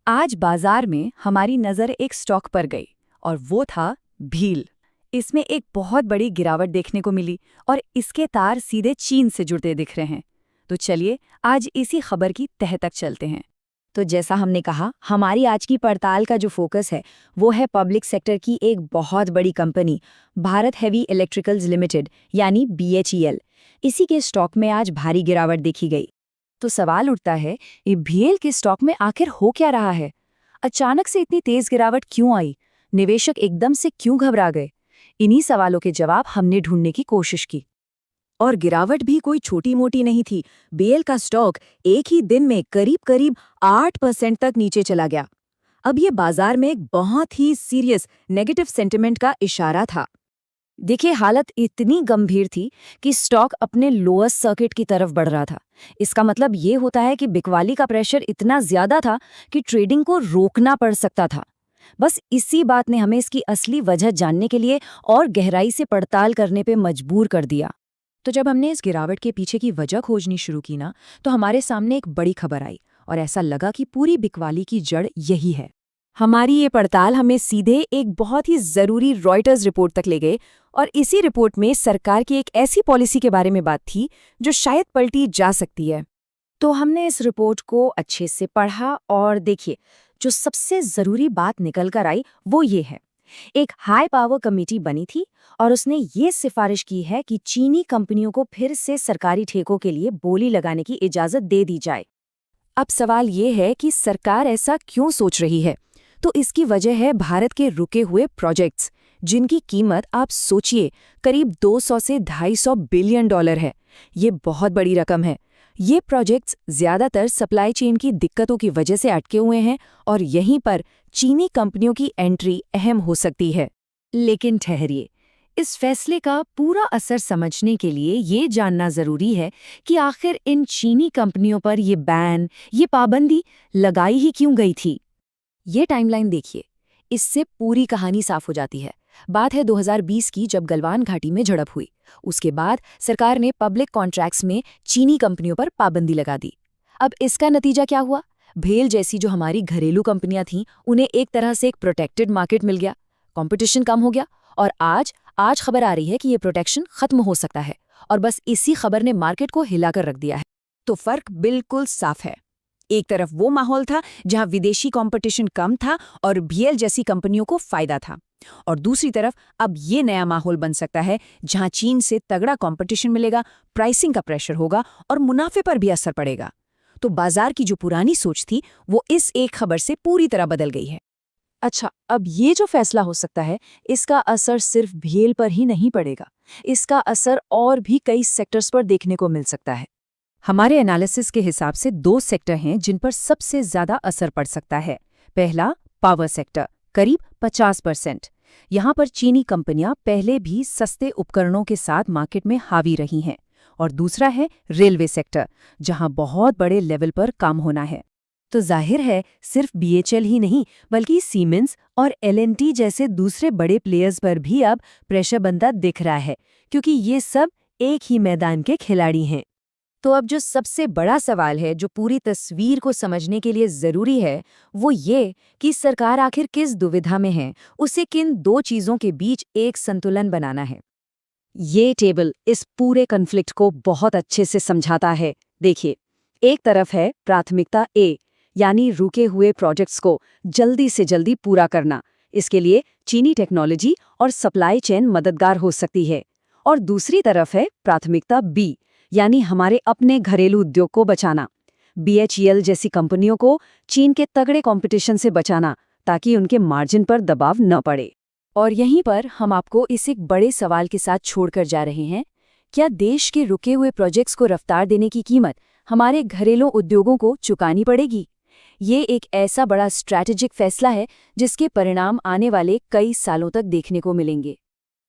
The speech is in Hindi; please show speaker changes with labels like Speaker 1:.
Speaker 1: आज बाजार में हमारी नज़र एक स्टॉक पर गई और वो था भील। इसमें एक बहुत बड़ी गिरावट देखने को मिली और इसके तार सीधे चीन से जुड़ते दिख रहे हैं। तो चलिए आज इसी खबर की तह तक चलते हैं।
Speaker 2: तो जैसा हमने कहा, हमारी आज की पड़ताल का जो फोकस है वो है पब्लिक सेक्टर की एक बहुत बड़ी company Bharat heavy electricals limited यानी BHEL। इसी के स्टॉक में आज भारी गिरावट देखी गई। तो सवाल उठता है, ये BHEL के स्टॉक में आखिर हो क्या रहा है? अचानक से इतनी तेज गिरावट क्यों आई? निवेशक एकदम से क्यों घबरा गए? इन्हीं सवालों के जवाब हमने ढूंढने की कोशिश की।
Speaker 1: और गिरावट भी कोई छोटी मोटी नहीं थी। BHEL का स्टॉक एक ही दिन में करीब 8% तक नीचे चला गया। अब ये बाजार में एक बहुत ही सीरियस नेगेटिव सेंटिमेंट का इशारा था।
Speaker 2: देखिए, हालत इतनी गंभीर थी कि स्टॉक अपने लोएस्ट सर्किट की तरफ बढ़ रहा था। इसका मतलब ये होता है कि बिकवाली का प्रेशर इतना ज्यादा था कि ट्रेडिंग को रोकना पड़ सकता था। बस इसी बात ने हमें इसकी असली वजह जानने के लिए और गहराई से पड़ताल करने पे मजबूर कर दिया।
Speaker 1: तो जब हमने इस गिरावट के पीछे की वजह खोजनी शुरू की ना, तो हमारे सामने एक बड़ी खबर आई और ऐसा लगा कि पूरी बिकवाली की जड़ यही है। हमारी ये पड़ताल हमें सीधे एक बहुत ही ज़रूरी रॉयटर्स रिपोर्ट तक ले गए और इसी रिपोर्ट में सरकार की एक ऐसी पॉलिसी के बारे में बात थी जो शायद पलटी जा सकती है।
Speaker 2: तो हमने इस रिपोर्ट को अच्छे से पढ़ा और देखिए, जो सबसे ज़रूरी बात निकल कर आई वो ये है। एक हाई पावर कमेटी बनी थी और उसने ये सिफारिश की है कि चीनी कंपनियों को फिर से सरकारी ठेकों के लिए बोली लगाने की इजाज़त दे दी जाए।
Speaker 1: अब सवाल ये है कि सरकार ऐसा क्यों सोच रही है? तो इसकी वजह है भारत के रुके हुए प्रोजेक्ट्स, जिनकी कीमत आप सोचिए करीब 200 से 250 बिलियन डॉलर है। ये बहुत बड़ी रकम है। ये प्रोजेक्ट्स ज़्यादातर सप्लाई चेन की दिक्कतों की वजह से अटके हुए हैं और यहीं पर चीनी कंपनियों की एंट्री अहम हो सकती है।
Speaker 2: लेकिन ठहरिए, इस फैसले का पूरा असर समझने के लिए ये जानना ज़रूरी है कि आखिर इन चीनी कंपनियों पर ये बैन, ये पाबंदी लगाई ही क्यों गई थी।
Speaker 1: ये टाइमलाइन देखिए, इससे पूरी कहानी साफ हो जाती है। बात है 2020 की, जब गलवान घाटी में झड़प हुई। उसके बाद सरकार ने पब्लिक कॉन्ट्रैक्ट्स में चीनी कंपनियों पर पाबंदी लगा दी। अब इसका नतीजा क्या हुआ? BHEL जैसी जो हमारी घरेलू कंपनियां थीं, उन्हें एक तरह से एक प्रोटेक्टेड मार्केट मिल गया, कंपटीशन कम हो गया और आज खबर आ रही है कि ये प्रोटेक्शन खत्म हो सकता है। और बस इसी खबर ने मार्केट को हिलाकर रख दिया है। तो फर्क बिल्कुल साफ है। एक तरफ वो माहौल था जहां विदेशी कंपटीशन कम था और BHEL जैसी कंपनियों को फायदा था, और दूसरी तरफ अब ये नया माहौल बन सकता है जहां चीन से तगड़ा कंपटीशन मिलेगा, प्राइसिंग का प्रेशर होगा और मुनाफे पर भी असर पड़ेगा। तो बाजार की जो पुरानी सोच थी वो इस एक खबर से पूरी तरह बदल गई है। अच्छा, अब ये जो फैसला हो सकता है, इसका असर सिर्फ BHEL पर ही नहीं पड़ेगा। इसका असर और भी कई सेक्टर्स पर देखने को मिल सकता है। हमारे एनालिसिस के हिसाब से 2 सेक्टर हैं जिन पर सबसे ज्यादा असर पड़ सकता है। पहला, पावर सेक्टर, करीब 50%। यहाँ पर चीनी कंपनियां पहले भी सस्ते उपकरणों के साथ मार्केट में हावी रही हैं। और दूसरा है रेलवे सेक्टर, जहाँ बहुत बड़े लेवल पर काम होना है। तो जाहिर है, सिर्फ BHEL ही नहीं बल्कि सीमेंस और L&T जैसे दूसरे बड़े प्लेयर्स पर भी अब प्रेशर बनता दिख रहा है, क्योंकि ये सब एक ही मैदान के खिलाड़ी हैं। तो अब जो सबसे बड़ा सवाल है, जो पूरी तस्वीर को समझने के लिए ज़रूरी है, वो ये कि सरकार आखिर किस दुविधा में है, उसे किन 2 चीज़ों के बीच एक संतुलन बनाना है। ये टेबल इस पूरे कन्फ्लिक्ट को बहुत अच्छे से समझाता है। देखिए, एक तरफ है प्राथमिकता A, यानी रुके हुए प्रोजेक्ट्स को जल्दी से जल्दी पूरा करना। इसके लिए चीनी टेक्नोलॉजी और सप्लाई चेन मददगार हो सकती है। और दूसरी तरफ है प्राथमिकता B, यानी हमारे अपने घरेलू उद्योग को बचाना। BHEL जैसी कंपनियों को चीन के तगड़े कंपटीशन से बचाना, ताकि उनके मार्जिन पर दबाव न पड़े। और यहीं पर हम आपको इस एक बड़े सवाल के साथ छोड़कर जा रहे हैं। क्या देश के रुके हुए प्रोजेक्ट्स को रफ्तार देने की कीमत हमारे घरेलू उद्योगों को चुकानी पड़ेगी? ये एक ऐसा बड़ा स्ट्रैटेजिक फैसला है जिसके परिणाम आने वाले कई सालों तक देखने को मिलेंगे।